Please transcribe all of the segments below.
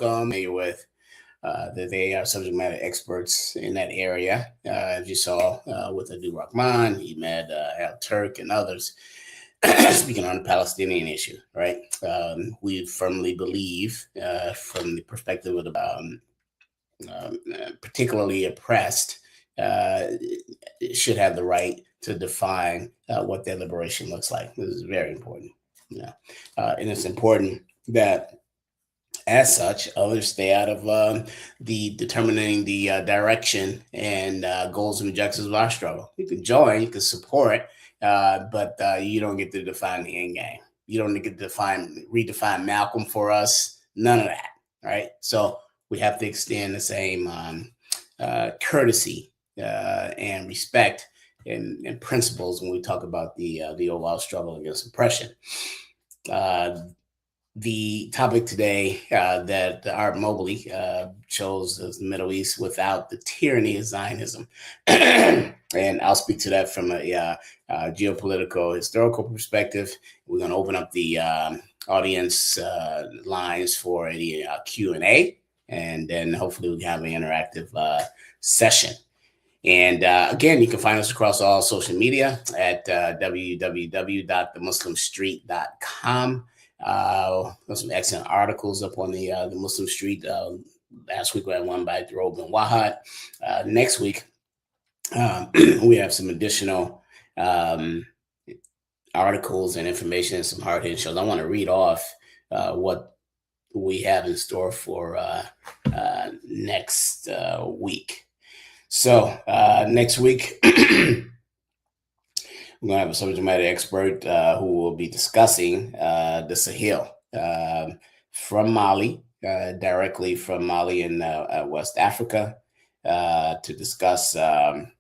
welcome. Familiar with that they are subject matter experts in that area. As you saw with Adu Rahman, Ahmed Al Turk, and others speaking on the Palestinian issue, right? We firmly believe, from the perspective of the particularly oppressed, should have the right to define what their liberation looks like. This is very important. And it's important that, as such, others stay out of the determining the direction and goals and objectives of our struggle. You can join, you can support, but you don't get to define the end game. You don't get to redefine Malcolm for us. None of that, right? So we have to extend the same courtesy and respect and principles when we talk about the overall struggle against oppression. The topic today that Art Mobley chose is the Middle East without the tyranny of Zionism. And I'll speak to that from a geopolitical, historical perspective. We're going to open up the audience lines for a Q&A, and then hopefully we can have an interactive session. And again, you can find us across all social media at www.themuslimstreet.com. There's some excellent articles up on the Muslim Street. Last week we had one by Thoreau bin Wahad. Next week we have some additional articles and information and some hard-hitting shows. I want to read off what we have in store for next week. So next week, we're going to have a subject matter expert who will be discussing the Sahel from Mali, directly from Mali in West Africa, to discuss the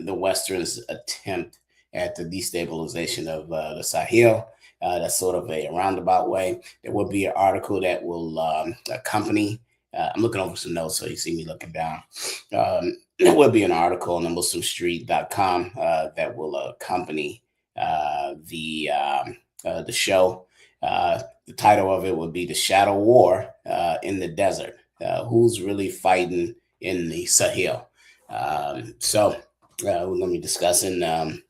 Western's attempt at the destabilization of the Sahel. That's sort of a roundabout way. There will be an article that will accompany. I'm looking over some notes, so you see me looking down. There will be an article on the muslimstreet.com that will accompany the show. The title of it will be The Shadow War in the Desert. Who's really fighting in the Sahel? So we're going to be discussing the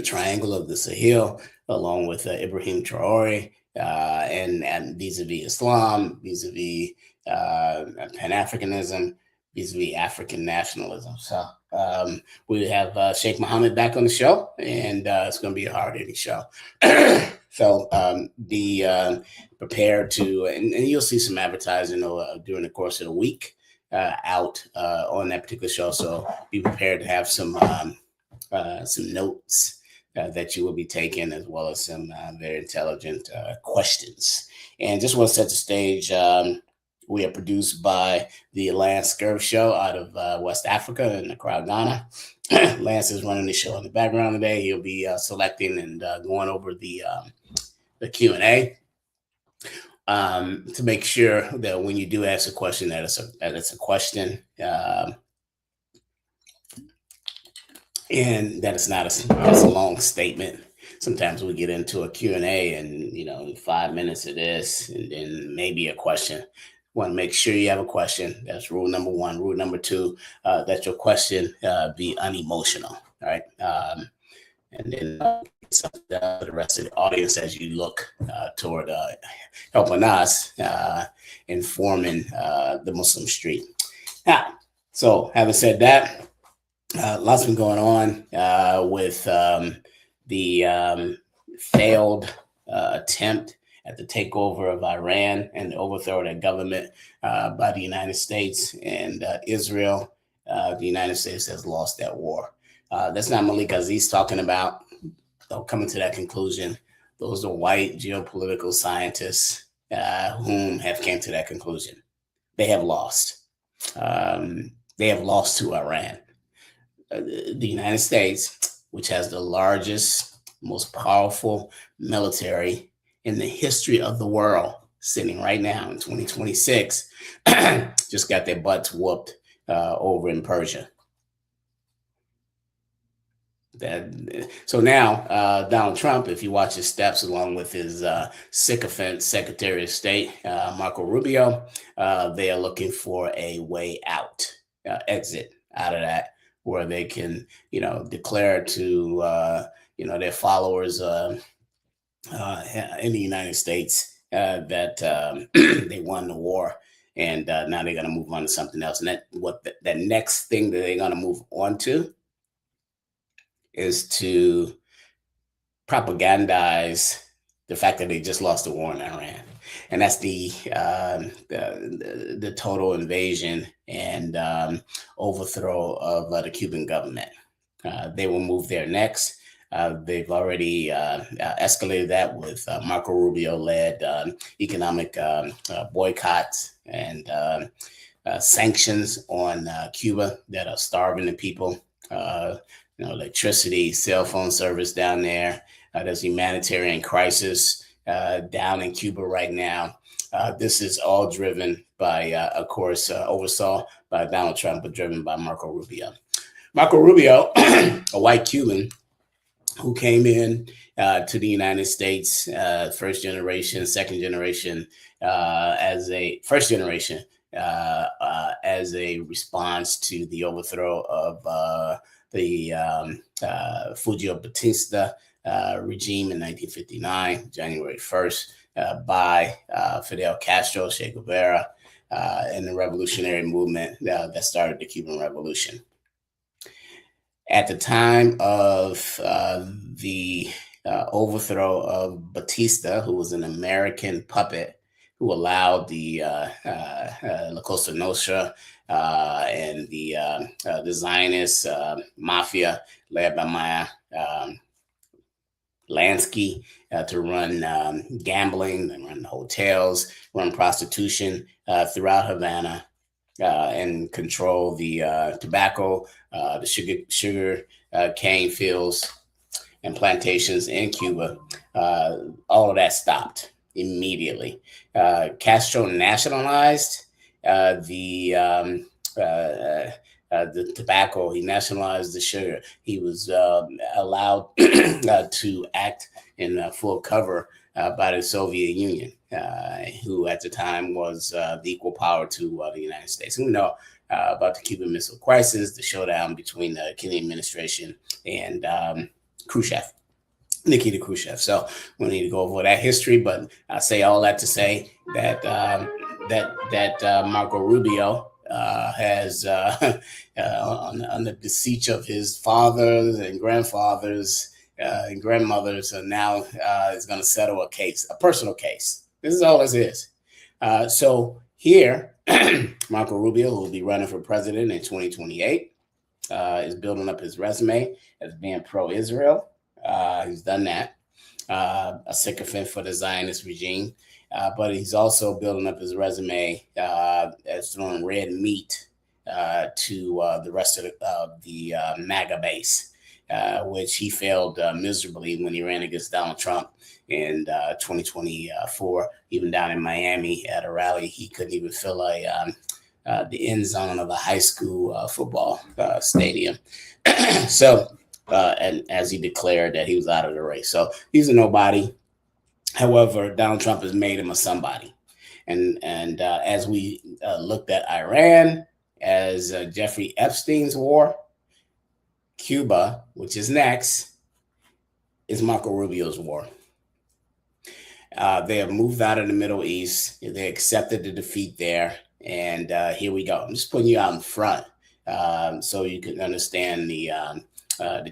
triangle of the Sahel, along with Ibrahim Traore, and vis-a-vis Islam, vis-a-vis Pan-Africanism, vis-a-vis African nationalism. So we have Sheikh Mohammed back on the show, and it's going to be a hard-hitting show. So be prepared to, and you'll see some advertising during the course of the week out on that particular show. So be prepared to have some notes that you will be taking, as well as some very intelligent questions. And just want to set the stage. We are produced by the Lance Scurv Show out of West Africa in Accra, Ghana. Lance is running the show in the background today. He'll be selecting and going over the Q&A to make sure that when you do ask a question, that it's a question, and that it's not a long statement. Sometimes we get into a Q&A and, 5 minutes of this and then maybe a question. Want to make sure you have a question. That's rule number one. Rule number two, that your question be unemotional. All right. And then the rest of the audience as you look toward helping us informing the Muslim Street. Now, so having said that, lots been going on with the failed attempt at the takeover of Iran and the overthrow of that government by the United States and Israel. The United States has lost that war. That's not Malik Aziz talking about. Coming to that conclusion. Those are white geopolitical scientists whom have came to that conclusion. They have lost. They have lost to Iran. The United States, which has the largest, most powerful military in the history of the world, sitting right now in 2026, just got their butts whooped over in Persia. So now Donald Trump, if you watch his steps along with his sycophant Secretary of State Marco Rubio, they are looking for a way out, exit out of that, where they can, declare to their followers in the United States that they won the war, and now they're going to move on to something else. And that next thing that they're going to move on to is to propagandize the fact that they just lost the war in Iran, and that's the total invasion and overthrow of the Cuban government. They will move there next. They've already escalated that with Marco Rubio-led economic boycotts and sanctions on Cuba that are starving the people. Electricity, cell phone service down there. There's humanitarian crisis down in Cuba right now. This is all driven by, of course, oversaw by Donald Trump, but driven by Marco Rubio. Marco Rubio, a white Cuban who came in to the United States, first generation, second generation, as a first generation, as a response to the overthrow of the Fulgencio Batista regime in 1959, January 1st, by Fidel Castro, Che Guevara, and the revolutionary movement that started the Cuban Revolution. At the time of the overthrow of Batista, who was an American puppet who allowed the La Cosa Nostra and the Zionist mafia led by Maya Lansky to run gambling and run hotels, run prostitution throughout Havana, and control the tobacco, the sugar cane fields and plantations in Cuba. All of that stopped immediately. Castro nationalized the tobacco. He nationalized the sugar. He was allowed to act in full cover by the Soviet Union, who at the time was the equal power to the United States. And we know about the Cuban Missile Crisis, the showdown between the Kennedy administration and Khrushchev, Nikita Khrushchev. So we don't need to go over that history, but I say all that to say that Marco Rubio has, on the deceit of his fathers and grandfathers and grandmothers, and now is going to settle a case, a personal case. This is all this is. So here, Marco Rubio, who will be running for president in 2028, is building up his resume as being pro-Israel. He's done that. A sycophant for the Zionist regime. But he's also building up his resume as throwing red meat to the rest of the MAGA base, which he failed miserably when he ran against Donald Trump in 2024. Even down in Miami at a rally, he couldn't even fill the end zone of a high school football stadium. So, and as he declared that he was out of the race. So he's a nobody. However, Donald Trump has made him a somebody. And as we looked at Iran as Jeffrey Epstein's war, Cuba, which is next, is Marco Rubio's war. They have moved out of the Middle East. They accepted the defeat there. And here we go. I'm just putting you out in front so you can understand the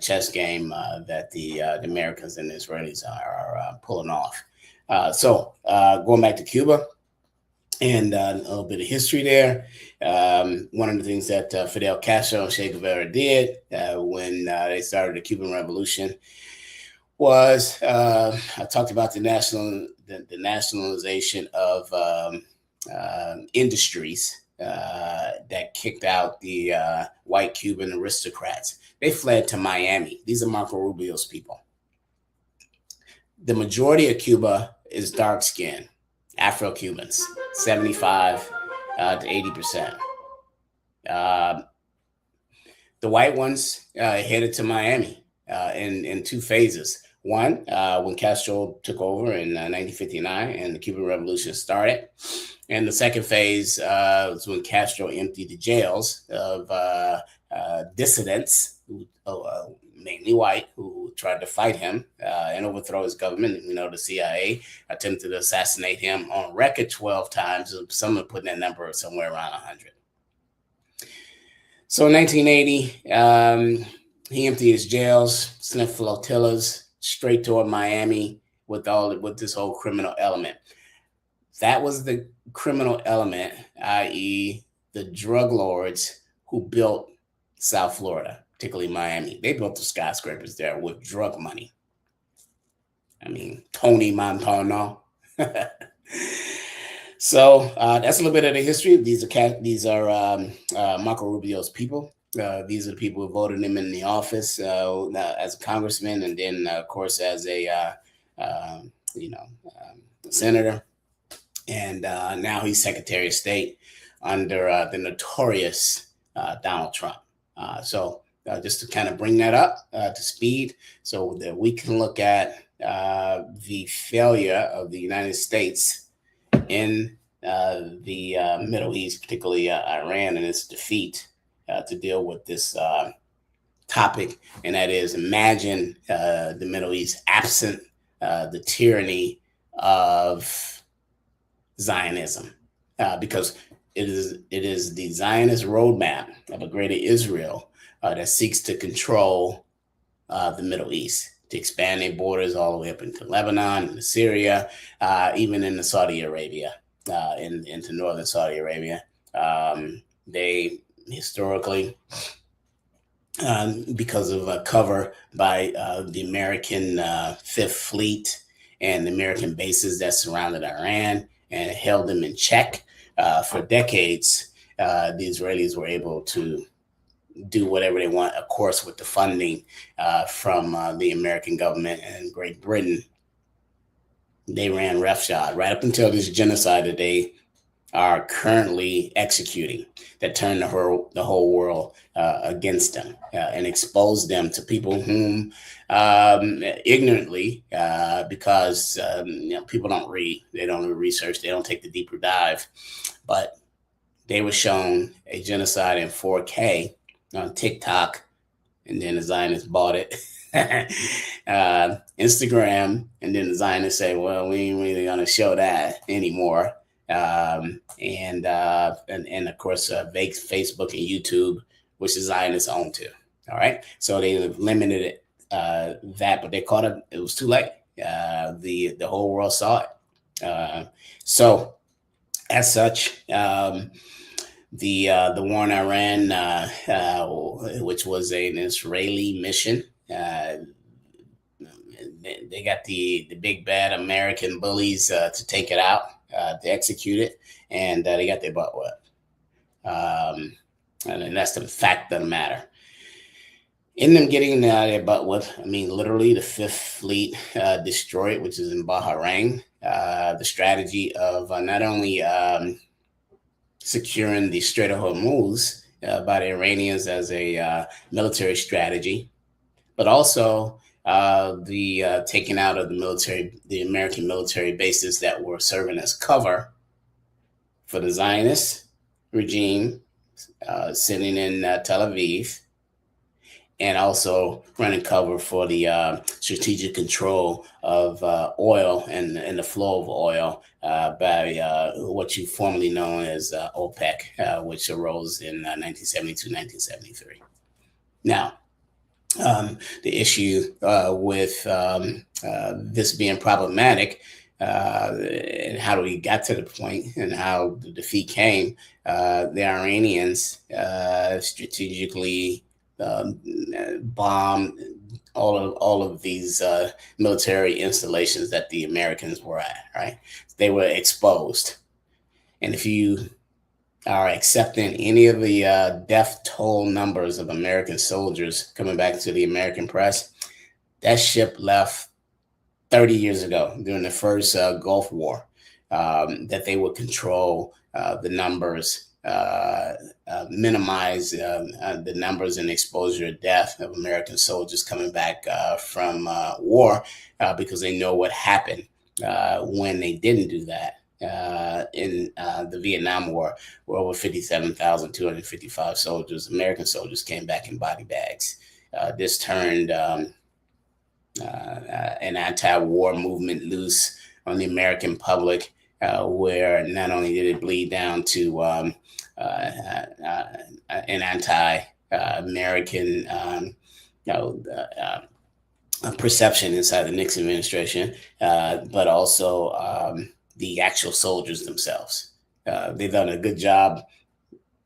chess game that the Americans and the Israelis are pulling off. So going back to Cuba and a little bit of history there. One of the things that Fidel Castro and Che Guevara did when they started the Cuban Revolution was I talked about the nationalization of industries that kicked out the white Cuban aristocrats. They fled to Miami. These are Marco Rubio's people. The majority of Cuba is dark skinned, Afro-Cubans, 75 to 80%. The white ones headed to Miami. in two phases. One, when Castro took over in 1959 and the Cuban Revolution started. And the second phase was when Castro emptied the jails of dissidents, mainly white, who tried to fight him and overthrow his government. You know, the CIA attempted to assassinate him on record 12 times. Some are putting that number somewhere around 100. So in 1980, he emptied his jails, sent flotillas straight toward Miami with this whole criminal element. That was the criminal element, i.e., the drug lords who built South Florida, particularly Miami. They built the skyscrapers there with drug money. I mean, Tony Montana. So that's a little bit of the history. These are Marco Rubio's people. These are the people who voted him in the office as a congressman, and then, of course, as a senator. And now he's Secretary of State under the notorious Donald Trump. So just to kind of bring that up to speed so that we can look at the failure of the United States in the Middle East, particularly Iran, and its defeat to deal with this topic. And that is, imagine the Middle East absent the tyranny of Zionism, because it is the Zionist roadmap of a greater Israel that seeks to control the Middle East, to expand their borders all the way up into Lebanon, into Syria, even into Saudi Arabia, into northern Saudi Arabia. They historically, because of cover by the American Fifth Fleet and the American bases that surrounded Iran and held them in check for decades, the Israelis were able to do whatever they want, of course, with the funding from the American government and Great Britain. They ran roughshod right up until this genocide that they are currently executing, that turned the whole world against them and exposed them to people whom ignorantly, because people don't read, they don't research, they don't take the deeper dive, but they were shown a genocide in 4K on TikTok, and then the Zionists bought it. Instagram, and then the Zionists say, well, we ain't really going to show that anymore. And of course, Facebook and YouTube, which the Zionists own too. All right. So they limited it, that, but they caught it. It was too late. The whole world saw it. So as such, the war in Iran, which was an Israeli mission, they got the big bad American bullies to take it out, to execute it, and they got their butt whooped. And that's the fact of the matter. In them getting their butt whooped, I mean, literally the Fifth Fleet destroyed, which is in Bahrain. The strategy of not only securing the Strait of Hormuz by the Iranians as a military strategy, but also the taking out of the American military bases that were serving as cover for the Zionist regime sitting in Tel Aviv, and also running cover for the strategic control of oil and the flow of oil by what you formerly known as OPEC, which arose in 1972, 1973. Now, the issue with this being problematic, and how we got to the point and how the defeat came, the Iranians strategically bombed all of these military installations that the Americans were at, right? They were exposed. And if you are accepting any of the death toll numbers of American soldiers coming back to the American press, that ship left 30 years ago during the first Gulf War, that they would control the numbers minimize the numbers and exposure of death of American soldiers coming back from war because they know what happened when they didn't do that. In the Vietnam War, where over 57,255 soldiers, American soldiers, came back in body bags. This turned an anti-war movement loose on the American public, where not only did it bleed down to an anti-American perception inside the Nixon administration, but also the actual soldiers themselves. They've done a good job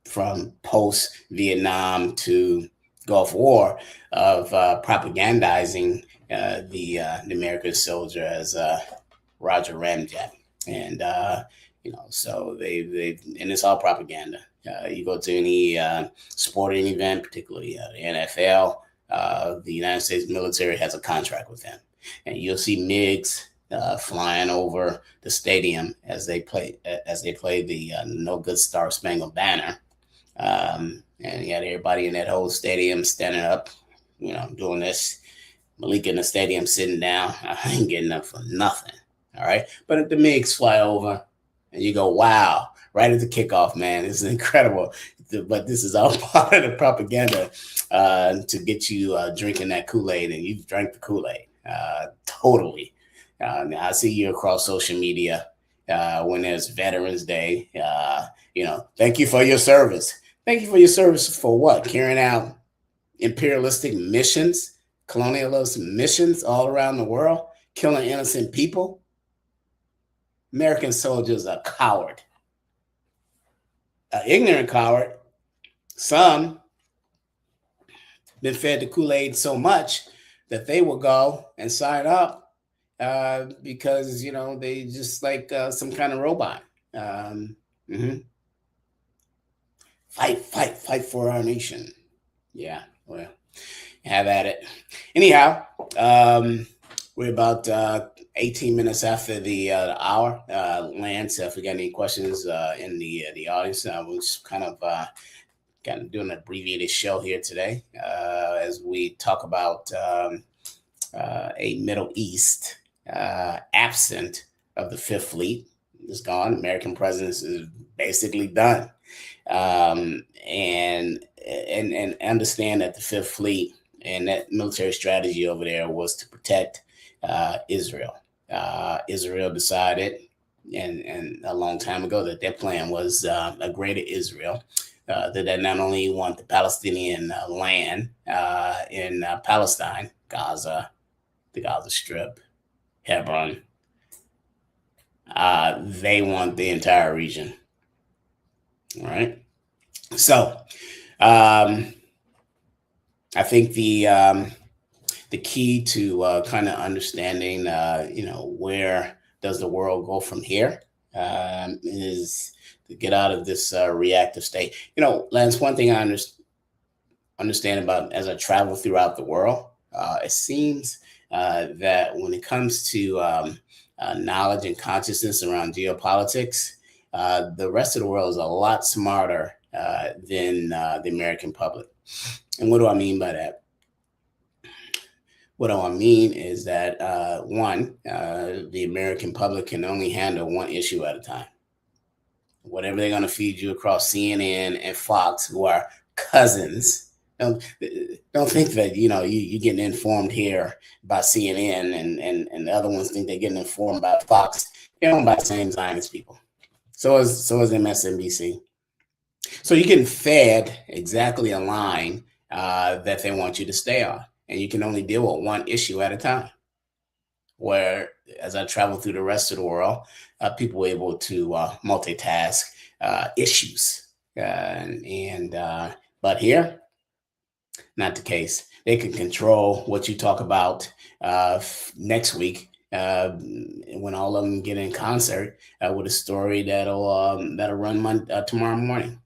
from post-Vietnam to Gulf War of propagandizing the American soldier as Roger Ramjet, and so they and it's all propaganda. You go to any sporting event, particularly the NFL, the United States military has a contract with them, and you'll see MiGs flying over the stadium as they play the No Good Star Spangled Banner, and you had everybody in that whole stadium standing up, doing this. Malik in the stadium sitting down. I ain't getting up for nothing. All right. But if the MiGs fly over and you go, wow, right at the kickoff, man, this is incredible. But this is all part of the propaganda to get you drinking that Kool-Aid, and you've drank the Kool-Aid. Totally. I see you across social media when there's Veterans Day. Thank you for your service. Thank you for your service for what? Carrying out imperialistic missions, colonialist missions all around the world, killing innocent people. American soldiers are coward, an ignorant coward. Some been fed the Kool-Aid so much that they will go and sign up because they just like some kind of robot. Fight for our nation. Yeah, well, have at it. Anyhow, we're about 18 minutes after the hour. Lance, if we got any questions in the audience, we're just kind of doing an abbreviated show here today as we talk about a Middle East absent of the Fifth Fleet. It's gone. American presence is basically done. And understand that the Fifth Fleet and that military strategy over there was to protect Israel. Israel decided, and a long time ago, that their plan was a greater Israel, that not only want the Palestinian land in Palestine, Gaza, the Gaza Strip, Hebron, they want the entire region. All right. So I think the key to kind of understanding, where does the world go from here, is to get out of this reactive state. Lance, one thing I understand about as I travel throughout the world, it seems that when it comes to knowledge and consciousness around geopolitics, the rest of the world is a lot smarter than the American public. And what do I mean by that? What do I mean is that, the American public can only handle one issue at a time. Whatever they're going to feed you across CNN and Fox, who are cousins. Don't think that, you're getting informed here by CNN and the other ones think they're getting informed by Fox. They're owned by the same Zionist people. So is MSNBC. So you're getting fed exactly a line that they want you to stay on. And you can only deal with one issue at a time. Where, as I travel through the rest of the world, people were able to multitask issues. But here, not the case. They can control what you talk about next week when all of them get in concert with a story that'll run tomorrow morning.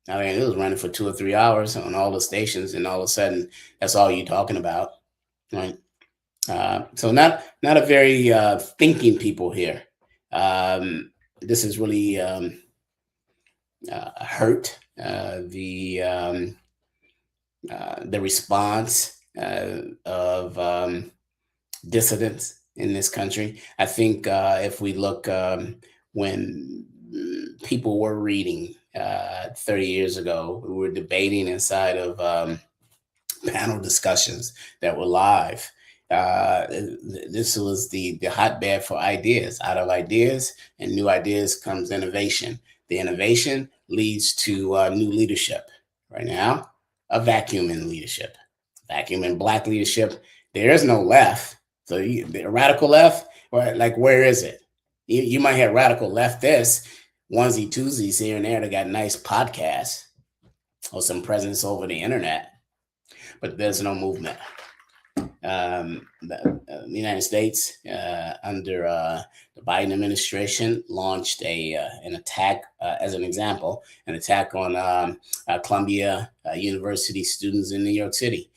I mean, it was running for 2 or 3 hours on all the stations, and all of a sudden, that's all you're talking about, right? So not a very thinking people here. This is really hurt, the response of dissidents in this country. I think if we look when people were reading 30 years ago, we were debating inside of panel discussions that were live. This was the hotbed for ideas. Out of ideas and new ideas comes innovation. The innovation leads to new leadership. Right now, a vacuum in leadership, vacuum in Black leadership. There is no left. So the radical left, or like, where is it? You might have radical left this onesie twosies here and there that got nice podcasts or some presence over the internet, but there's no movement. The United States, under the Biden administration, launched an attack, as an example, an attack on Columbia University students in New York City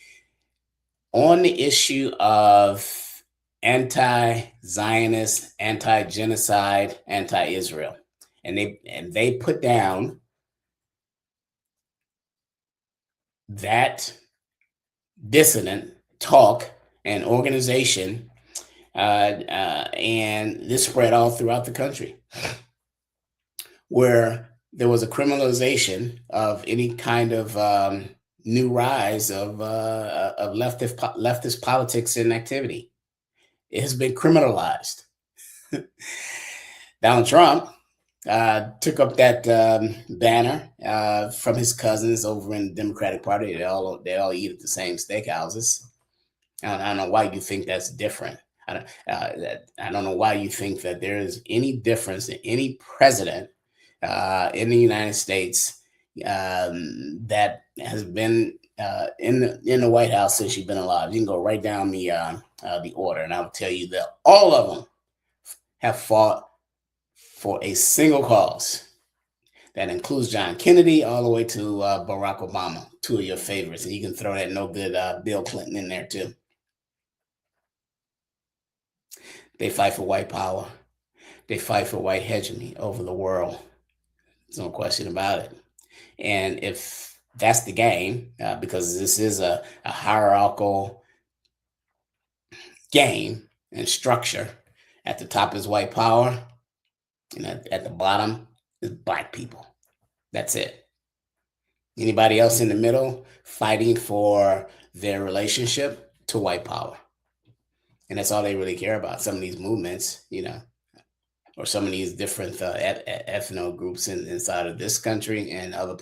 on the issue of anti-Zionist, anti-genocide, anti-Israel, and they put down that dissident talk and organization, and this spread all throughout the country, where there was a criminalization of any kind of new rise of leftist politics and activity. It has been criminalized. Donald Trump took up that banner from his cousins over in the Democratic Party. They all eat at the same steakhouses. I don't know why you think that's different. I don't know why you think that there is any difference in any president in the United States that has been in the White House since you've been alive. You can go right down the order, and I'll tell you that all of them have fought for a single cause. That includes John Kennedy all the way to Barack Obama, two of your favorites, and you can throw that no good Bill Clinton in there too. They fight for white power. They fight for white hegemony over the world. There's no question about it. And if that's the game, because this is a hierarchical game and structure, at the top is white power, and at the bottom is Black people. That's it. Anybody else in the middle fighting for their relationship to white power. And that's all they really care about. Some of these movements, or some of these different ethno groups inside of this country and other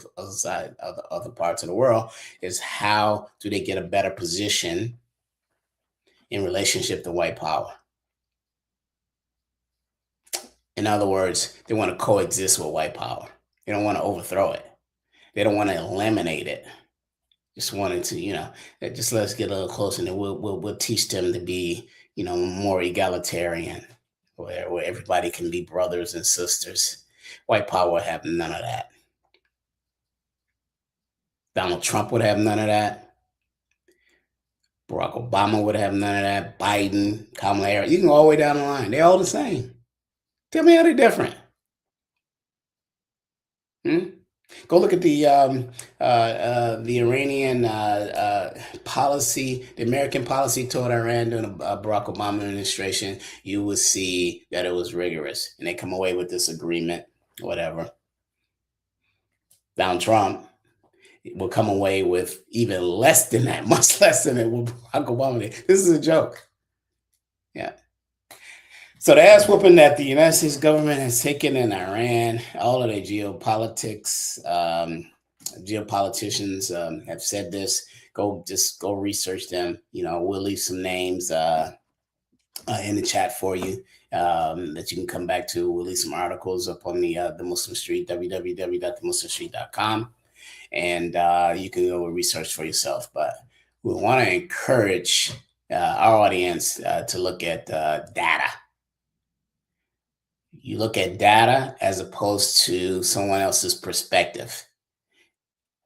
parts of the world, is how do they get a better position in relationship to white power? In other words, they want to coexist with white power. They don't want to overthrow it. They don't want to eliminate it. Just wanted to, just let's get a little closer, and we'll teach them to be, more egalitarian, where everybody can be brothers and sisters. White power would have none of that. Donald Trump would have none of that. Barack Obama would have none of that. Biden, Kamala Harris, you can go all the way down the line. They're all the same. Tell me how they're different. Go look at the Iranian policy, the American policy toward Iran during the Barack Obama administration. You will see that it was rigorous, and they come away with this agreement, whatever. Donald Trump will come away with even less than that, much less than it with Barack Obama did. This is a joke. Yeah. So the ass whooping that the United States government has taken in Iran, all of their geopolitics, geopoliticians have said this. Go research them. We'll leave some names in the chat for you that you can come back to. We'll leave some articles up on the Muslim Street, www.themuslimstreet.com, and you can go research for yourself. But we want to encourage our audience to look at data. You look at data as opposed to someone else's perspective.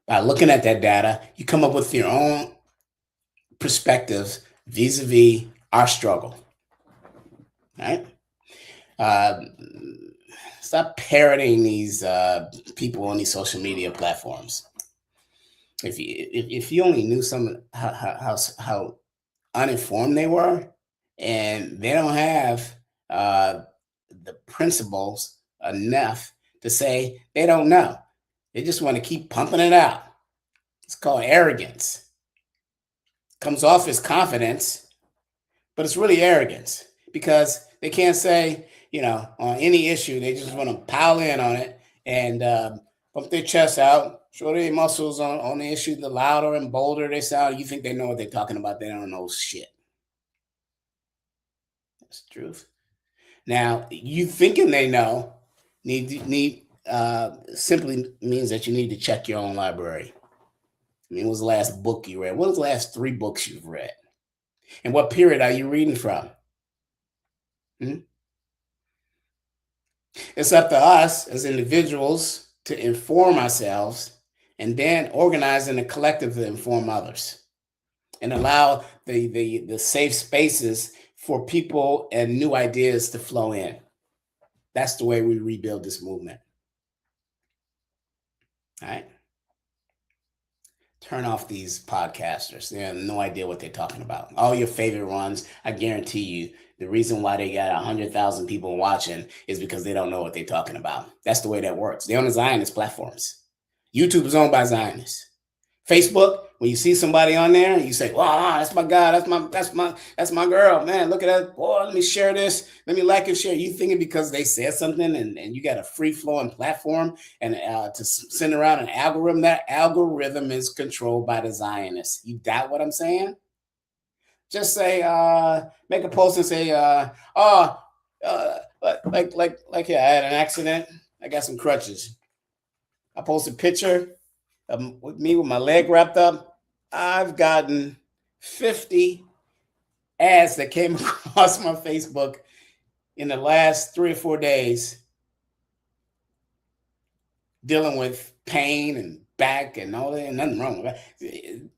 By looking at that data, you come up with your own perspectives vis-a-vis our struggle. Right? stop parroting these people on these social media platforms. If you only knew some how uninformed they were, and they don't have the principles enough to say they don't know. They just want to keep pumping it out. It's called arrogance. Comes off as confidence, but it's really arrogance because they can't say, on any issue, they just want to pile in on it and pump their chest out, show their muscles on the issue. The louder and bolder they sound, you think they know what they're talking about. They don't know shit. That's the truth. Now, you thinking they know simply means that you need to check your own library. What was the last book you read? What was the last 3 books you've read? And what period are you reading from? It's up to us as individuals to inform ourselves and then organize in a collective to inform others and allow the safe spaces for people and new ideas to flow in. That's the way we rebuild this movement. All right. Turn off these podcasters. They have no idea what they're talking about. All your favorite ones, I guarantee you, the reason why they got 100,000 people watching is because they don't know what they're talking about. That's the way that works. They're on the Zionist platforms. YouTube is owned by Zionists. Facebook, when you see somebody on there, you say, "Wow, that's my guy. That's my girl. Man, look at that. Boy, let me share this. Let me like and share." You thinking because they said something and you got a free flowing platform and to send around an algorithm. That algorithm is controlled by the Zionists. You doubt what I'm saying? Just say, make a post and say, yeah, I had an accident. I got some crutches. I post a picture with me with my leg wrapped up. I've gotten 50 ads that came across my Facebook in the last 3 or 4 days dealing with pain and back and all that, and nothing wrong with that.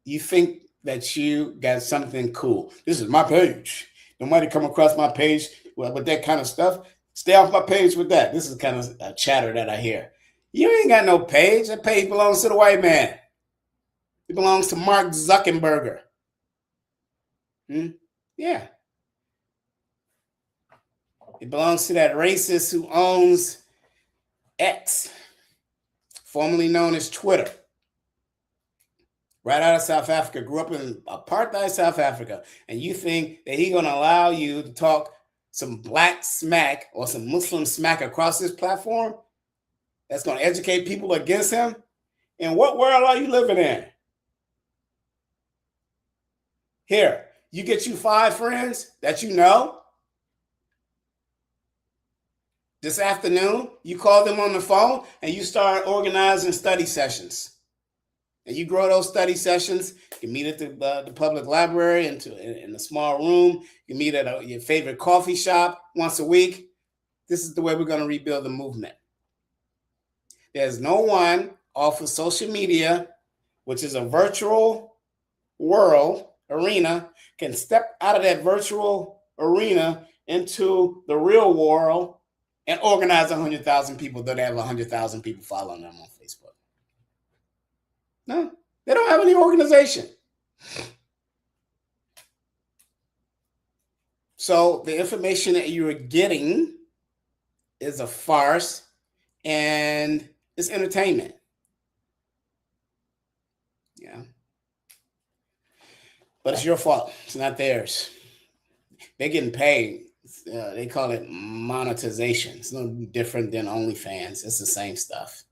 You think that you got something cool. This is my page. Nobody come across my page with that kind of stuff. Stay off my page with that. This is kind of a chatter that I hear. You ain't got no page. That page belongs to the white man. It belongs to Mark Zuckerberg. Yeah. It belongs to that racist who owns X, formerly known as Twitter. Right out of South Africa, grew up in apartheid South Africa. And you think that he's going to allow you to talk some black smack or some Muslim smack across this platform that's going to educate people against him? In what world are you living in? Here, you get you 5 friends that you know. This afternoon, you call them on the phone and you start organizing study sessions. And you grow those study sessions. You can meet at the public library in a small room. You can meet at your favorite coffee shop once a week. This is the way we're going to rebuild the movement. There's no one off of social media, which is a virtual world arena, can step out of that virtual arena into the real world and organize 100,000 people, though they have 100,000 people following them on Facebook. No, they don't have any organization. So the information that you're getting is a farce and it's entertainment. Yeah. But it's your fault. It's not theirs. They're getting paid. They call it monetization. It's no different than OnlyFans. It's the same stuff.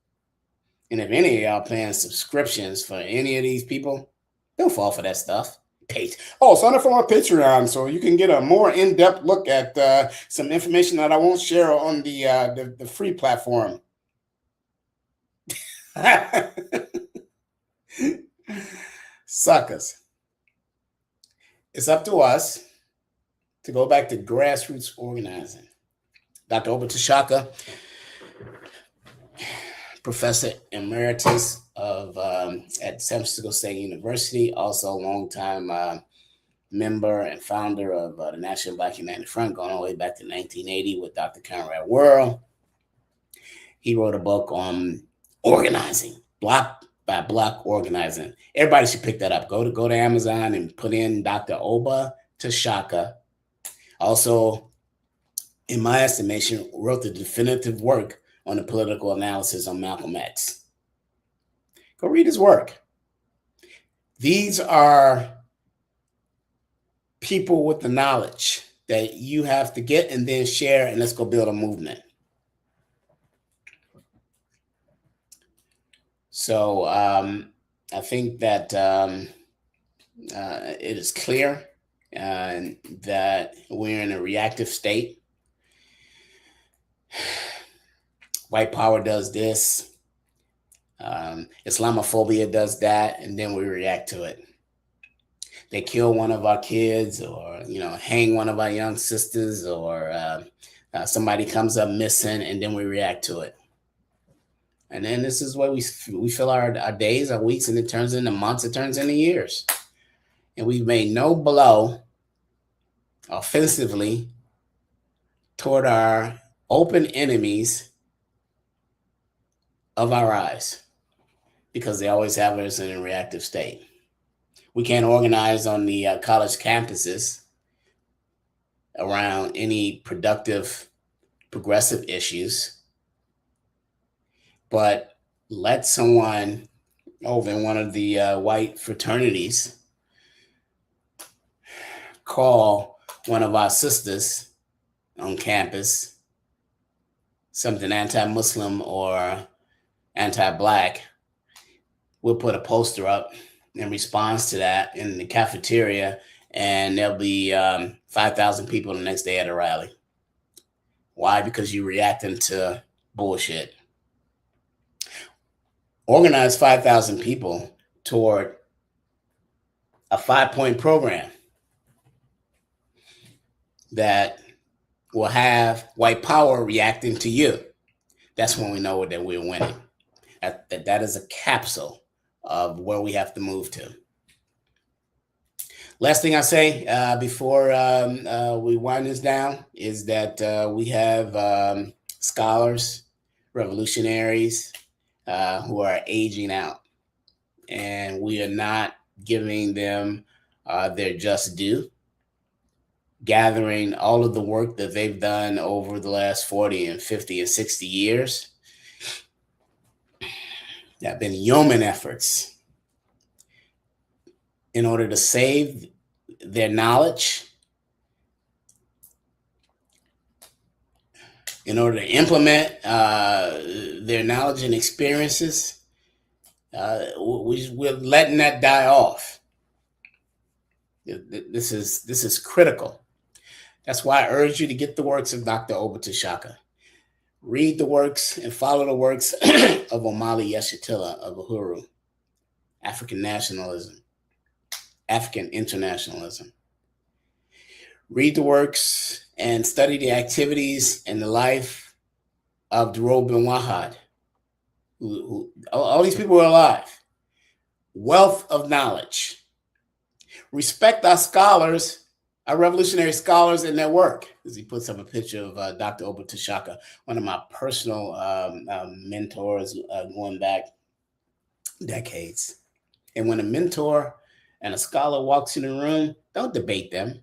And if any of y'all paying subscriptions for any of these people, don't fall for that stuff. Sign up for my Patreon so you can get a more in-depth look at some information that I won't share on the free platform. Suckers. It's up to us to go back to grassroots organizing. Dr. Obitashaka, Professor Emeritus at San Francisco State University, also a longtime member and founder of the National Black United Front, going all the way back to 1980 with Dr. Conrad Worrell. He wrote a book on organizing, block by block organizing. Everybody should pick that up. Go to Amazon and put in Dr. Oba Tashaka. Also, in my estimation, wrote the definitive work on the political analysis on Malcolm X. Go read his work. These are people with the knowledge that you have to get and then share, and let's go build a movement. So I think that it is clear that we're in a reactive state. White power does this. Islamophobia does that, and then we react to it. They kill one of our kids, or hang one of our young sisters, or somebody comes up missing, and then we react to it. And then this is where we fill our days, our weeks, and it turns into months, it turns into years. And we've made no blow offensively toward our open enemies of our eyes, because they always have us in a reactive state. We can't organize on the college campuses around any productive, progressive issues. But let someone over in one of the white fraternities call one of our sisters on campus something anti-Muslim or anti-Black. We'll put a poster up in response to that in the cafeteria, and there'll be 5,000 people the next day at a rally. Why? Because you're reacting to bullshit. Organize 5,000 people toward a 5-point program that will have white power reacting to you. That's when we know that we're winning. That is a capsule of where we have to move to. Last thing I say before we wind this down is that we have scholars, revolutionaries who are aging out, and we are not giving them their just due, gathering all of the work that they've done over the last 40 and 50 and 60 years. There have been yeoman efforts in order to save their knowledge, in order to implement their knowledge and experiences. We're letting that die off. This is critical. That's why I urge you to get the works of Dr. Oba Tashaka. Read the works and follow the works of Omali Yeshitilla of Uhuru, African nationalism, African internationalism. Read the works and study the activities and the life of Duro bin Wahad. All these people are alive. Wealth of knowledge. Respect our scholars, our revolutionary scholars, and their work. As he puts up a picture of Dr. Oba Tashaka, one of my personal mentors going back decades. And when a mentor and a scholar walks in the room, don't debate them.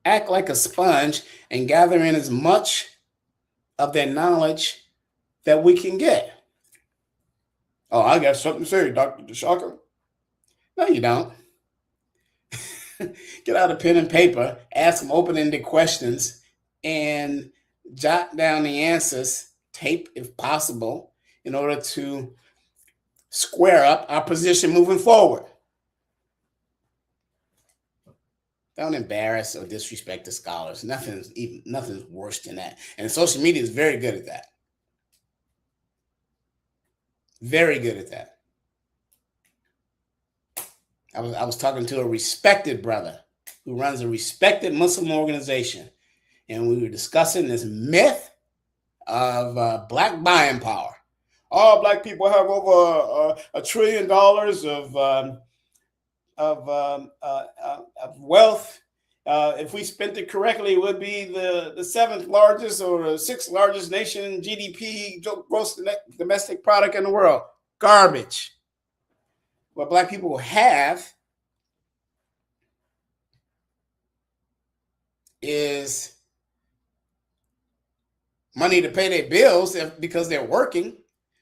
Act like a sponge and gather in as much of their knowledge that we can get. Oh, I got something to say, Dr. Tashaka. No, you don't. Get out a pen and paper, ask some open-ended questions, and jot down the answers, tape if possible, in order to square up our position moving forward. Don't embarrass or disrespect the scholars. Nothing's worse than that. And social media is very good at that. Very good at that. I was talking to a respected brother who runs a respected Muslim organization, and we were discussing this myth of Black buying power. All Black people have over $1 trillion of of wealth. If we spent it correctly, it would be the seventh largest or the sixth largest nation GDP, gross domestic product in the world. Garbage. What Black people have is money to pay their bills because they're working.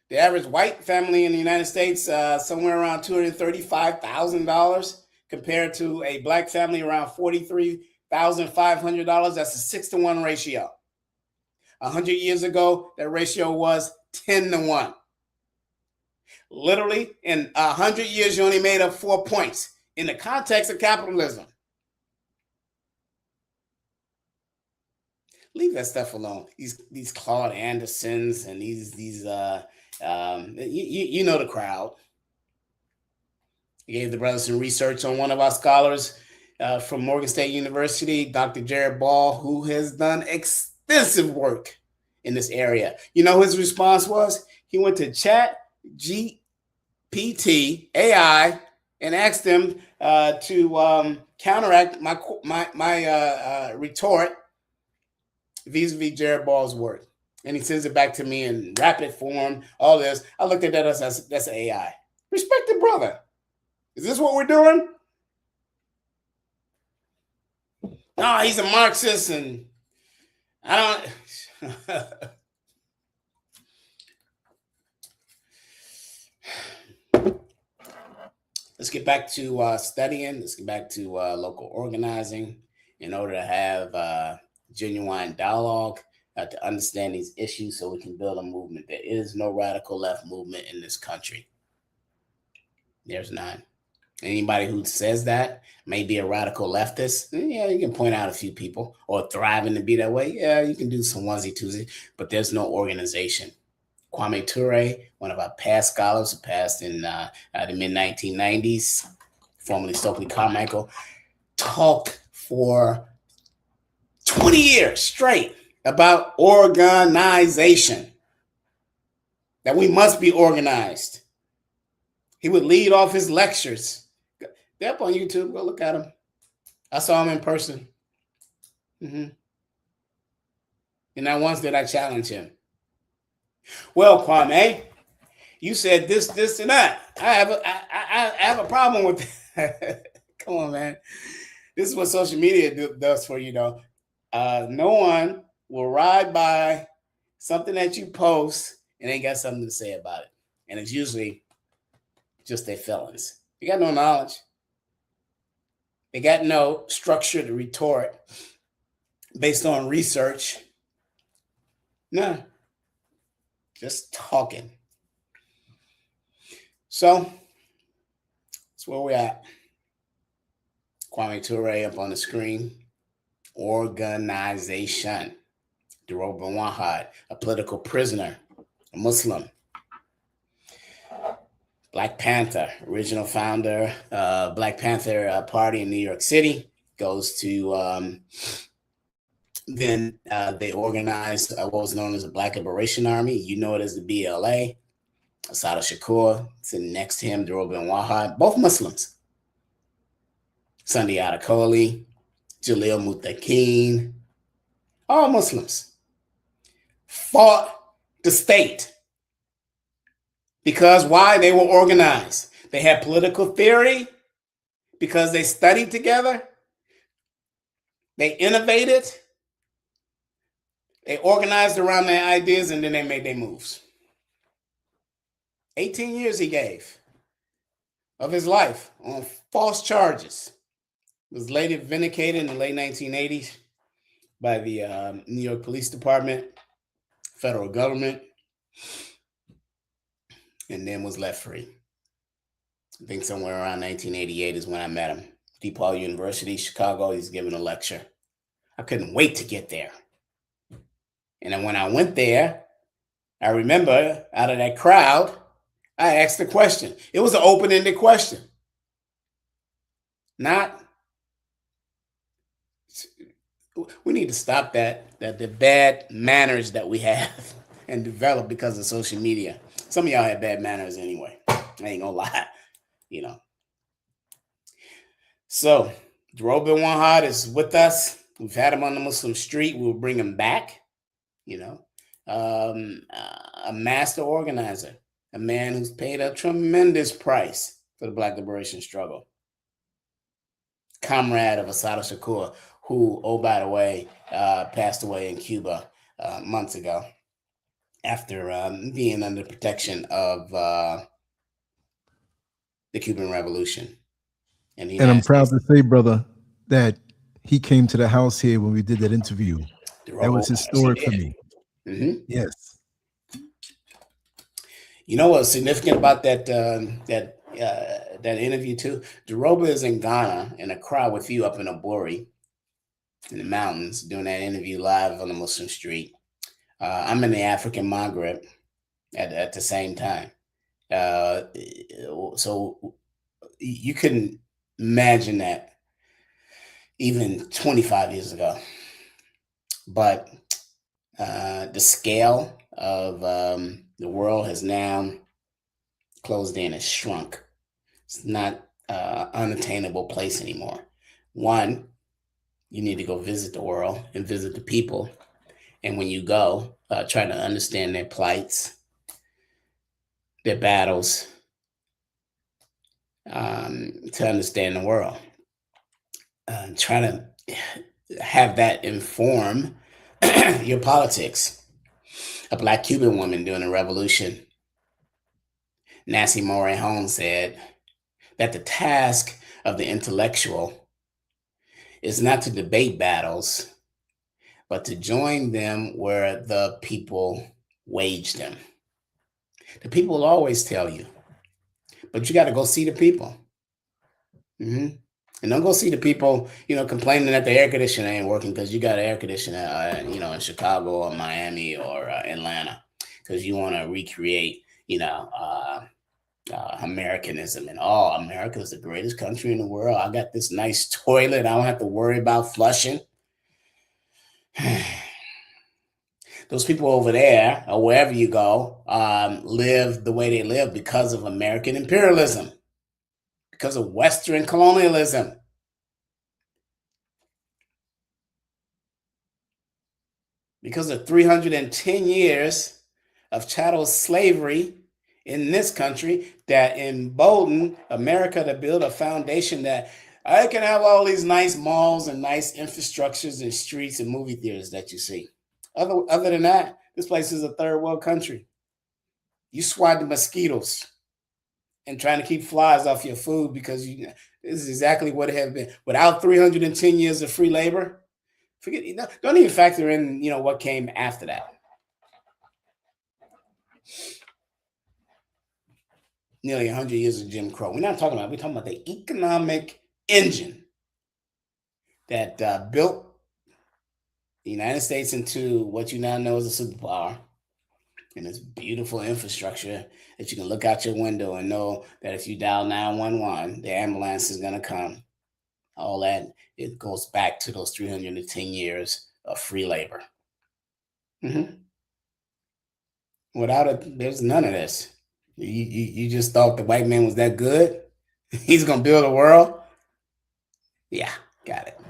The average white family in the United States, somewhere around $235,000, compared to a Black family around $43,500. That's a 6-to-1 ratio. 100 years ago, that ratio was 10-to-1. Literally, in 100 years, you only made up 4 points in the context of capitalism. Leave that stuff alone. These Claude Andersons and these you know the crowd. I gave the brothers some research on one of our scholars from Morgan State University, Dr. Jared Ball, who has done extensive work in this area. You know, his response was he went to Chat GPT AI and asked them to counteract my retort vis-a-vis Jared Ball's work. And he sends it back to me in rapid form, all this. I looked at that as that's AI. Respect the brother. Is this what we're doing? No, he's a Marxist and I don't. Let's get back to studying. Let's get back to local organizing in order to have genuine dialogue, to understand these issues so we can build a movement. There is no radical left movement in this country. There's none. Anybody who says that may be a radical leftist. Yeah, you can point out a few people, or thriving to be that way. Yeah, you can do some onesie twosie, but there's no organization. Kwame Ture, one of our past scholars who passed in the mid-1990s, formerly Stokely Carmichael, talked for 20 years straight about organization, that we must be organized. He would lead off his lectures. They're up on YouTube. Go look at him. I saw him in person. And not once did I challenge him. Well, Kwame, you said this, and that. I have a problem with that. Come on, man. This is what social media does for you, though. No one will ride by something that you post and they got something to say about it. And it's usually just their feelings. They got no knowledge. They got no structured retort based on research. No. Just talking. So that's where we're at. Kwame Ture up on the screen. Organization. Duro Bawahad, a political prisoner, a Muslim. Black Panther, original founder, Black Panther Party in New York City, goes to, then they organized what was known as the Black Liberation Army. You know it as the BLA. Assata Shakur, sitting next to him, Duro Bawahad, both Muslims. Sunday Adekole, Jalil Muttaqin, all Muslims, fought the state. Because why? They were organized. They had political theory because they studied together. They innovated. They organized around their ideas, and then they made their moves. 18 years he gave of his life on false charges. Was later vindicated in the late 1980s by the New York Police Department, federal government, and then was left free. I think somewhere around 1988 is when I met him. DePaul University, Chicago. He's giving a lecture. I couldn't wait to get there. And then when I went there, I remember out of that crowd, I asked a question. It was an open-ended question. We need to stop that the bad manners that we have and develop because of social media. Some of y'all have bad manners anyway. I ain't gonna lie, you know. So, Jerobe Wanhad is with us. We've had him on the Muslim Street. We'll bring him back. You know, a master organizer, a man who's paid a tremendous price for the Black liberation struggle. Comrade of Assata Shakur, who, oh, by the way, passed away in Cuba months ago after being under protection of the Cuban Revolution. And I'm proud to say, brother, that he came to the house here when we did that interview. That was historic for me. Mm-hmm. Yes. You know what's significant about that that interview too? Jerobe is in Ghana in a crowd with you up in Aburi in the mountains doing that interview live on the Muslim Street. I'm in the African Maghreb at the same time. So you couldn't imagine that even 25 years ago. But the scale of the world has now closed in and shrunk. It's not unattainable place anymore. One, you need to go visit the world and visit the people. And when you go, try to understand their plights, their battles, to understand the world. Try to have that inform your politics. A Black Cuban woman during the revolution, Nancy Morejon, said that the task of the intellectual is not to debate battles, but to join them where the people wage them. The people will always tell you, but you got to go see the people. Mm-hmm. And don't go see the people, complaining that the air conditioner ain't working because you got an air conditioner, in Chicago or Miami or Atlanta, because you want to recreate, Americanism and America is the greatest country in the world. I got this nice toilet. I don't have to worry about flushing. Those people over there or wherever you go live the way they live because of American imperialism, because of Western colonialism. Because of 310 years of chattel slavery in this country that emboldened America to build a foundation that I can have all these nice malls and nice infrastructures and streets and movie theaters that you see. Other than that, this place is a third world country. You swat the mosquitoes and trying to keep flies off your food because this is exactly what it has been. Without 310 years of free labor, don't even factor in, what came after that. Nearly 100 years of Jim Crow. We're talking about the economic engine that built the United States into what you now know as a superpower, and this beautiful infrastructure that you can look out your window and know that if you dial 911, the ambulance is going to come. All that, it goes back to those 310 years of free labor. Mm-hmm. Without it, there's none of this. You just thought the white man was that good? He's going to build a world? Yeah, got it.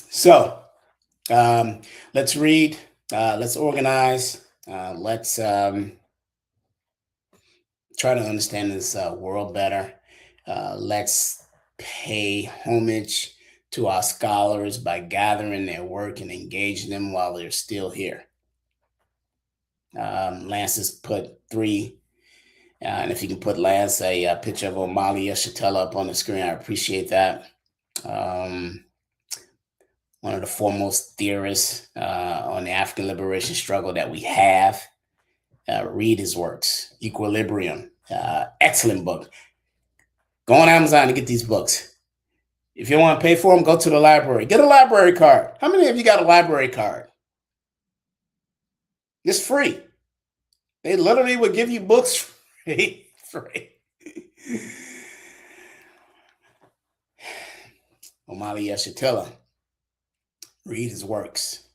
So, let's read, let's organize, let's try to understand this world better. Let's pay homage to our scholars by gathering their work and engaging them while they're still here. Lance has put 3, and if you can put Lance a picture of Omali Yeshitela up on the screen, I appreciate that. One of the foremost theorists on the African liberation struggle that we have. Read his works. Equilibrium, excellent book. Go on Amazon to get these books. If you don't want to pay for them, go to the library. Get a library card. How many of you got a library card? It's free. They literally would give you books free. Omali Yeshitela. Read his works.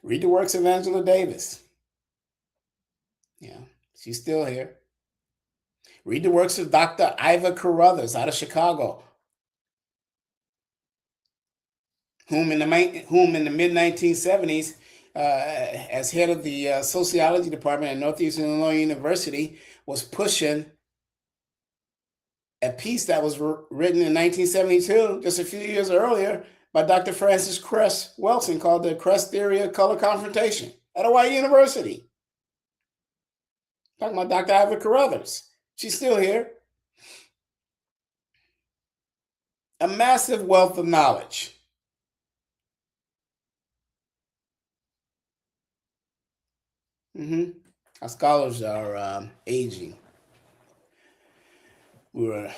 Read the works of Angela Davis. Yeah, she's still here. Read the works of Dr. Iva Carruthers out of Chicago, whom in the mid-1970s, as head of the sociology department at Northeastern Illinois University, was pushing a piece that was written in 1972, just a few years earlier, by Dr. Francis Cress Welsing, called the Cress Theory of Color Confrontation at a white university. Talking about Dr. Iva Carruthers. She's still here. A massive wealth of knowledge. Our scholars are aging. We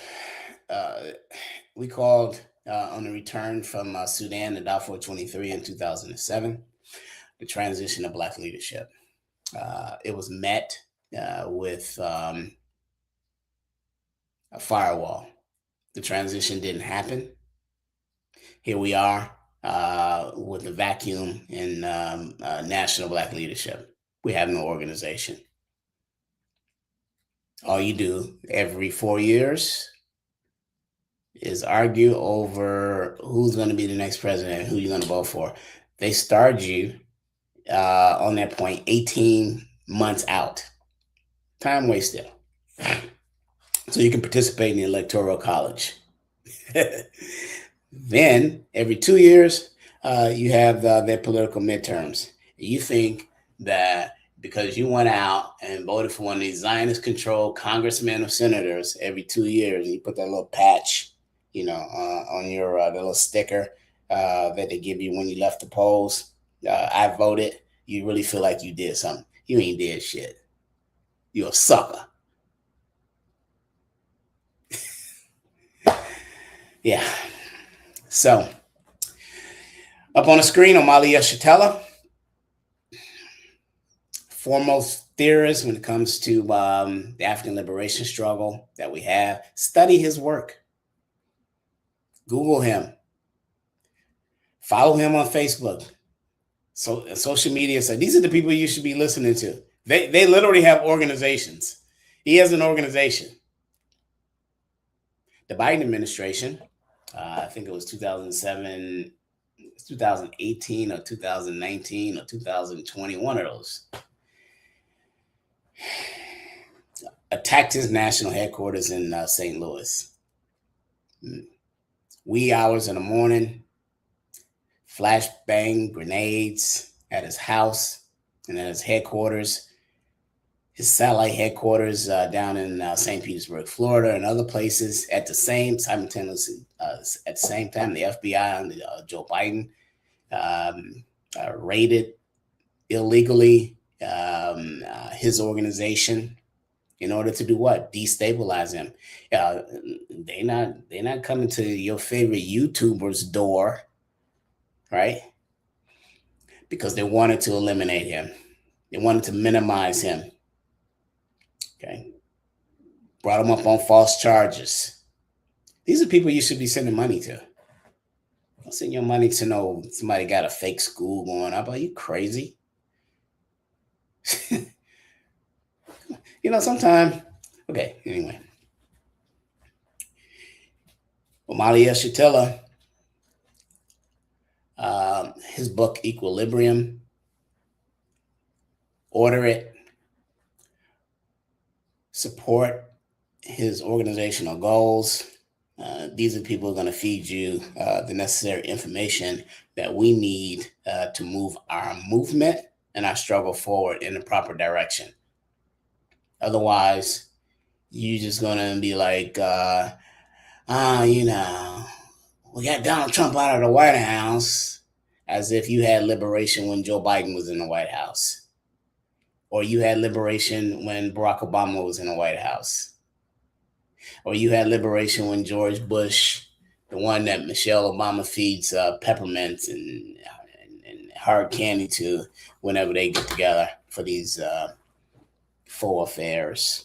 called on the return from Sudan to Darfur 23 in 2007, the transition of Black leadership. It was met with a firewall. The transition didn't happen. Here we are with a vacuum in national Black leadership. We have no organization. All you do every 4 years is argue over who's going to be the next president, who you're going to vote for. They start you on that point 18 months out. Time wasted. So you can participate in the Electoral College. Then every 2 years, you have their political midterms. You think that because you went out and voted for one of these Zionist-controlled congressmen or senators every 2 years, and you put that little patch, on your the little sticker that they give you when you left the polls. I voted. You really feel like you did something. You ain't did shit. You're a sucker. Yeah. So, up on the screen, Omali Yeshitela, foremost theorist when it comes to the African liberation struggle that we have. Study his work. Google him. Follow him on Facebook. So social media. So these are the people you should be listening to. They literally have organizations. He has an organization. The Biden administration, I think it was 2007, 2018 or 2019 or 2020, one of those, attacked his national headquarters in St. Louis. Wee hours in the morning, flashbang grenades at his house and at his headquarters, his satellite headquarters down in St. Petersburg, Florida, and other places at the same time. The FBI and Joe Biden raided illegally his organization in order to do what? Destabilize him. They're not coming to your favorite YouTuber's door, right? Because they wanted to eliminate him. They wanted to minimize him. Okay. Brought him up on false charges. These are people you should be sending money to. Don't send your money to somebody got a fake school going up. Are you crazy? Sometimes. Okay, anyway. Omali Yeshitela, his book Equilibrium, order it. Support his organizational goals. These are people who are going to feed you the necessary information that we need to move our movement and our struggle forward in the proper direction. Otherwise, you're just going to be like, we got Donald Trump out of the White House, as if you had liberation when Joe Biden was in the White House. Or you had liberation when Barack Obama was in the White House. Or you had liberation when George Bush, the one that Michelle Obama feeds peppermints and hard candy to whenever they get together for these faux affairs.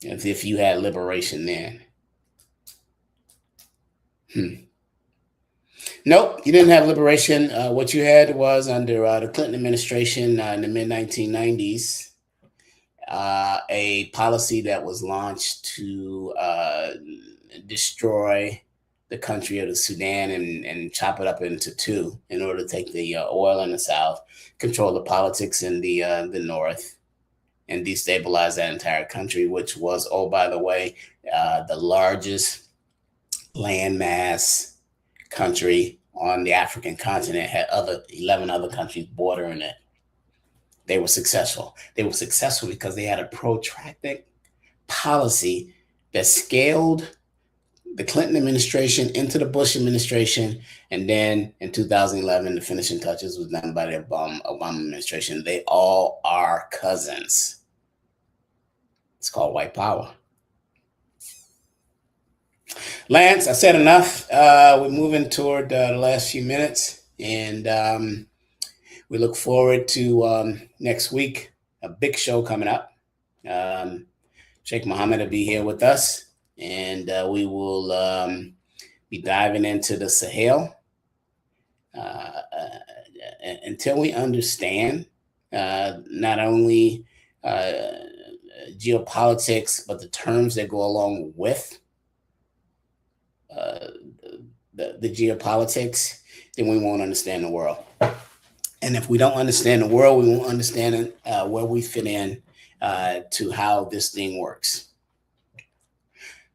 As if you had liberation then. Nope, you didn't have liberation. What you had was under the Clinton administration in the mid-1990s, a policy that was launched to destroy the country of the Sudan and chop it up into two in order to take the oil in the south, control the politics in the north, and destabilize that entire country, which was, oh, by the way, the largest landmass country on the African continent, had 11 other countries bordering it. They were successful. They were successful because they had a protracted policy that scaled the Clinton administration into the Bush administration. And then in 2011, the finishing touches was done by the Obama administration. They all are cousins. It's called white power. Lance, I said enough. We're moving toward the last few minutes, and we look forward to next week, a big show coming up. Sheikh Mohammed will be here with us, and we will be diving into the Sahel until we understand not only geopolitics, but the terms that go along with the geopolitics, then we won't understand the world. And if we don't understand the world, we won't understand where we fit in to how this thing works.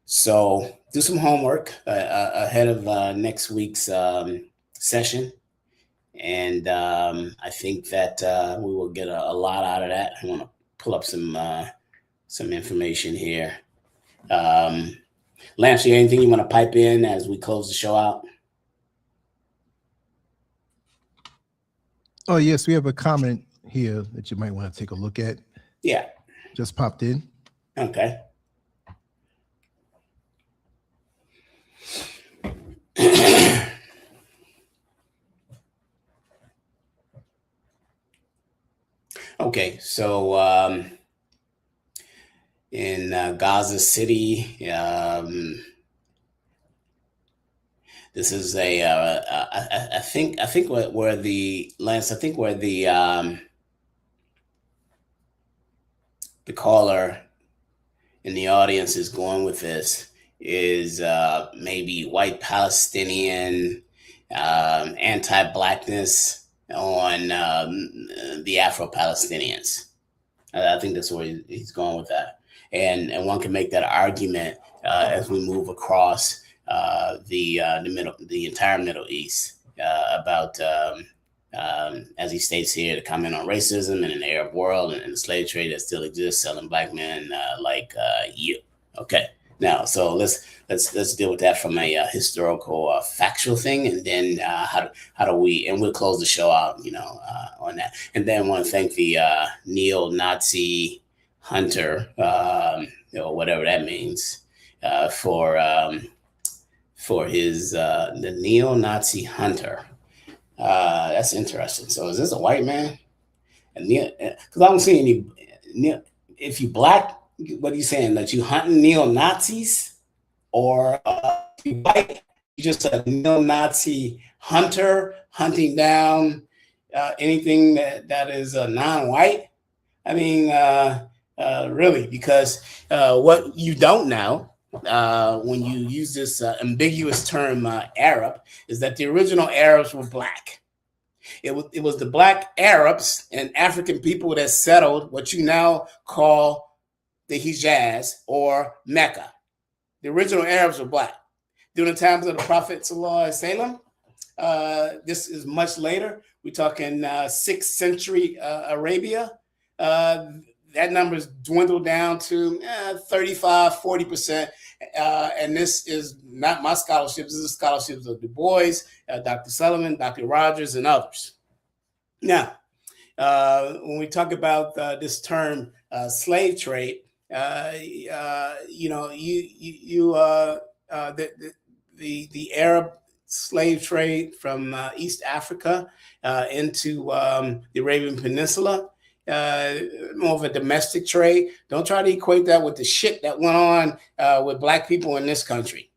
So do some homework ahead of next week's session. And I think that we will get a lot out of that. I want to pull up some information here. Lance, you anything you want to pipe in as we close the show out? Oh, yes, we have a comment here that you might want to take a look at. Yeah. Just popped in. Okay. Okay, so in Gaza City, this is I think where the caller in the audience is going with this is maybe white Palestinian anti-blackness on the Afro-Palestinians. I think that's where he's going with that, and one can make that argument as we move across the entire Middle East about as he states here, to comment on racism in an Arab world and the slave trade that still exists, selling black men like you. Okay, now so let's deal with that from a historical factual thing, and then how do we, and we'll close the show out, on that. And then I want to thank the neo-Nazi hunter, or whatever that means, for his the neo-Nazi hunter. That's interesting. So is this a white man? And because I don't see any. If you black, what are you saying? That you hunting neo-Nazis, or you white? You just a neo-Nazi hunter hunting down anything that is non-white. I mean, really, because what you don't know when you use this ambiguous term Arab is that the original Arabs were black. It was the black Arabs and African people that settled what you now call the Hijaz or Mecca. The original Arabs were black. During the times of the Prophet ﷺ, this is much later. We're talking 6th century Arabia. That number's dwindled down to 35, 40%. And this is not my scholarship. This is the scholarships of Du Bois, Dr. Sullivan, Dr. Rogers, and others. Now, when we talk about this term slave trade, the Arab slave trade from East Africa into the Arabian Peninsula, more of a domestic trade. Don't try to equate that with the shit that went on with black people in this country.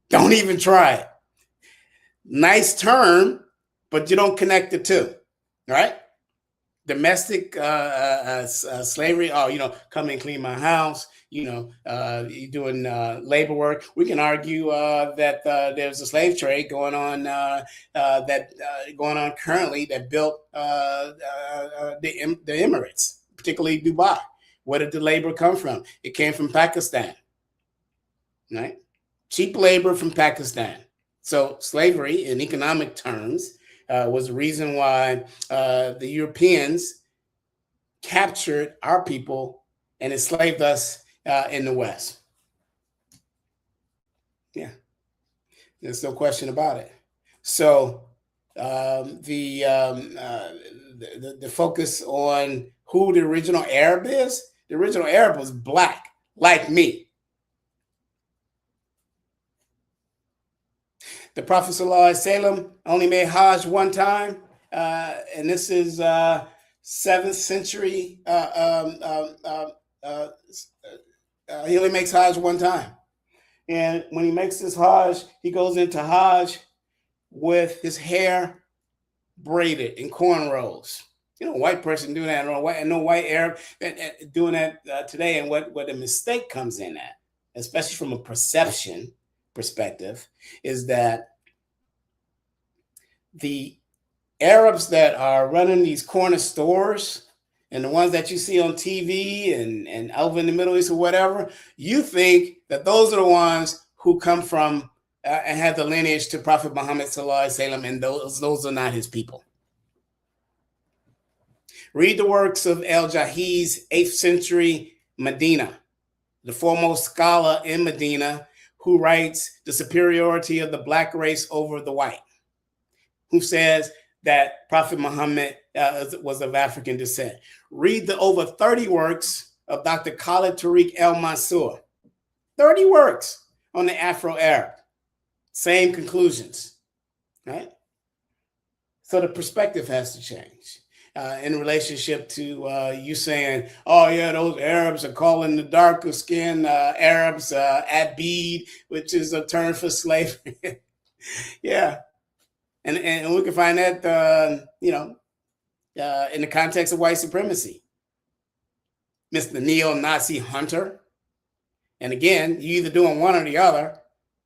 Don't even try it. Nice term, but you don't connect the two, right? domestic slavery. Oh, come and clean my house. You're doing labor work. We can argue that there's a slave trade going on going on currently that built the Emirates, particularly Dubai. Where did the labor come from? It came from Pakistan, right? Cheap labor from Pakistan. So slavery, in economic terms, was the reason why the Europeans captured our people and enslaved us in the West. Yeah, there's no question about it. So the focus on who the original Arab is, the original Arab was black, like me. The Prophet ﷺ only made Hajj one time, and this is 7th century. He only makes Hajj one time. And when he makes this Hajj, he goes into Hajj with his hair braided in cornrows. White person doing that, and no white Arab doing that today. And what the mistake comes in at, especially from a perception perspective, is that the Arabs that are running these corner stores and the ones that you see on TV and over in the Middle East or whatever, you think that those are the ones who come from and have the lineage to Prophet Muhammad ﷺ, and those are not his people. Read the works of Al-Jahiz, 8th century Medina, the foremost scholar in Medina, who writes The Superiority of the Black Race over the White, who says that Prophet Muhammad was of African descent. Read the over 30 works of Dr. Khalid Tariq El-Mansour. 30 works on the Afro-Arab. Same conclusions, right? So the perspective has to change in relationship to you saying, oh yeah, those Arabs are calling the darker skinned Arabs Abid, which is a term for slavery. Yeah. And we can find that, in the context of white supremacy. Mr. Neo-Nazi hunter. And again, you either doing one or the other.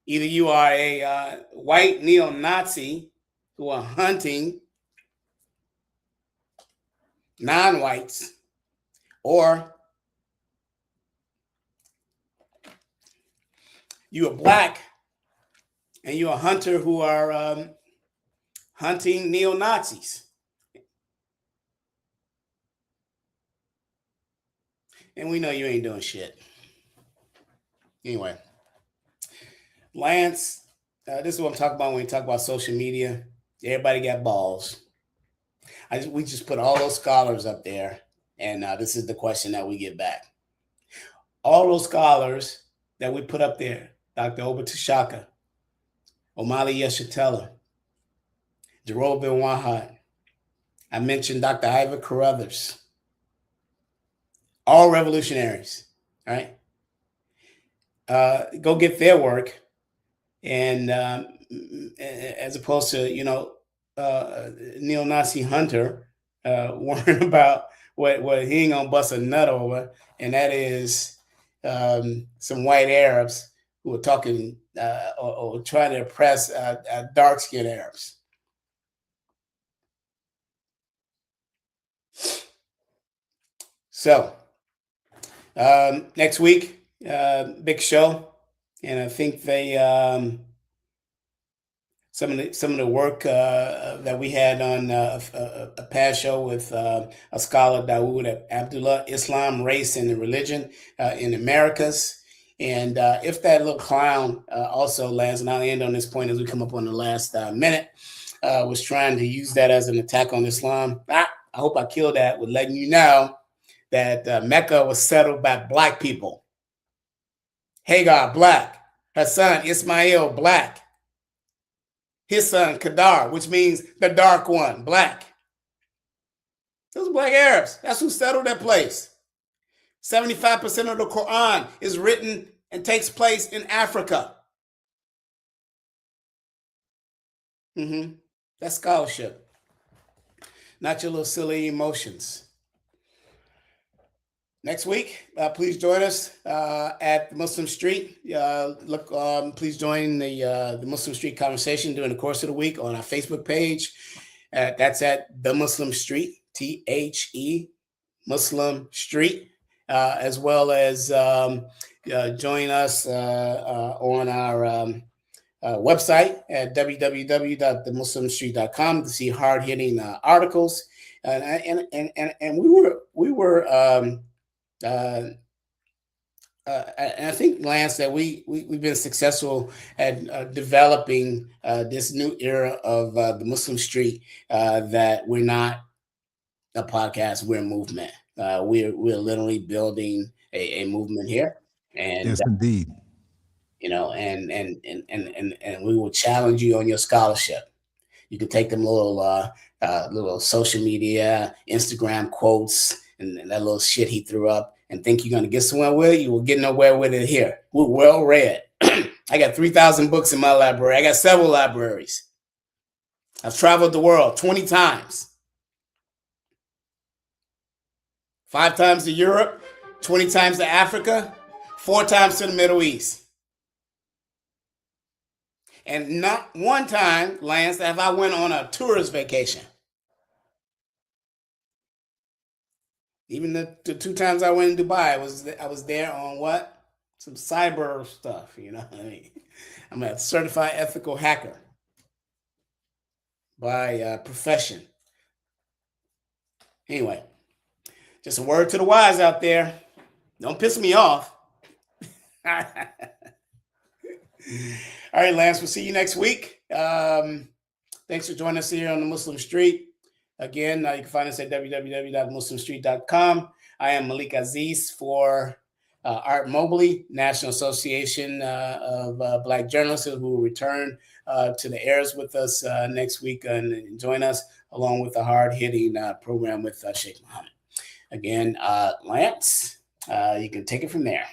Either you are a white neo-Nazi who are hunting non-whites, or you are black and you're a hunter who are hunting neo-Nazis. And we know you ain't doing shit. Anyway, Lance, this is what I'm talking about when we talk about social media. Everybody got balls. We just put all those scholars up there, and this is the question that we get back. All those scholars that we put up there, Dr. Obata, Omali Yeshitela, Jerome Ben Wahad, I mentioned Dr. Ivor Carruthers, all revolutionaries, right? Go get their work, and as opposed to, neo-Nazi hunter worrying about what he ain't gonna bust a nut over, and that is some white Arabs who are talking or trying to oppress dark-skinned Arabs. So next week, big show, and I think they some of the work that we had on a past show with a scholar, Dawood Abdullah, Islam, Race, and Religion in Americas. And if that little clown also lands, and I'll end on this point as we come up on the last minute, was trying to use that as an attack on Islam. I hope I killed that with letting you know that Mecca was settled by black people. Hagar, black. Her son, Ismail, black. His son, Kedar, which means the dark one, black. Those are black Arabs. That's who settled that place. 75% of the Quran is written and takes place in Africa. That's scholarship. not your little silly emotions. Next week, please join us at the Muslim Street. Please join the Muslim Street conversation during the course of the week on our Facebook page. That's at the Muslim Street, THE Muslim Street, as well as join us on our website at www.themuslimstreet.com to see hard-hitting articles. And we were. And I think, Lance, that we've been successful at developing this new era of the Muslim Street. That we're not a podcast, we're a movement. We're literally building a movement here, and yes, indeed. And we will challenge you on your scholarship. You can take them little social media, Instagram quotes, and that little shit he threw up, and think you're going to get somewhere with it. You will get nowhere with it here. We're well read. I got 3,000 books in my library. I got several libraries. I've traveled the world 20 times. 5 times to Europe, 20 times to Africa, 4 times to the Middle East. And not one time, Lance, have I went on a tourist vacation. Even the 2 times I went in Dubai, I was there on what? Some cyber stuff, you know what I mean? I'm a certified ethical hacker by profession. Anyway, just a word to the wise out there. Don't piss me off. All right, Lance, we'll see you next week. Thanks for joining us here on the Muslim Street. Again, you can find us at www.muslimstreet.com. I am Malik Aziz for Art Mobley, National Association of Black Journalists, who will return to the airs with us next week and join us along with a hard-hitting program with Sheikh Mohammed. Again, Lance, you can take it from there.